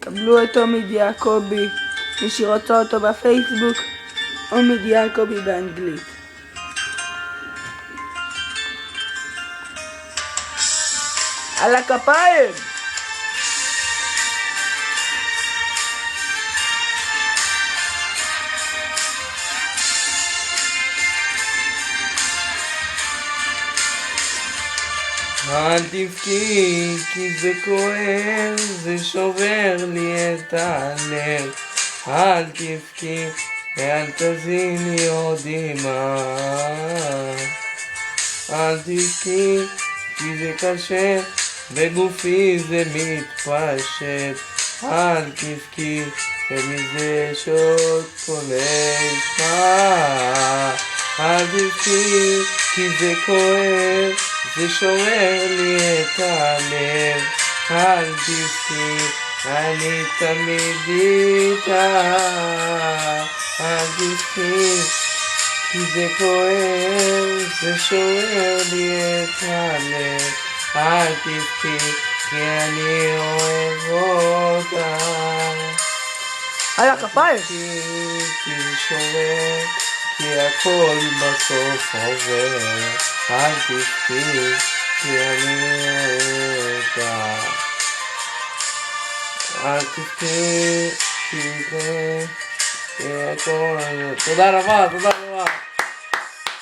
קבלו את עומד יעקבי, מי שרוצה אותו בפייסבוק, עומד יעקבי באנגלית. על הכפיים! אל תבכי כי זה כואב, זה שובר לי את הלב. אל תבכי ואל תזיני עוד דמעה. אל תבכי כי זה קשה, בגופי זה מתפשט. אל תבכי ומזה שעות קולש מה. אל תבכי כי זה כואב, זה שובר לי את הלב. אל תבכי, אני תמיד איתה. אל תבכי כי זה כואב, זה שובר לי את הלב. אל תבכי כי אני אוהב אותה. על הכפיים! כי זה שובר, כי הכל בסוף עובר. אל תבכי כי אני אוהב אותה. אל תבכי כי זה הכל. תודה רבה, תודה.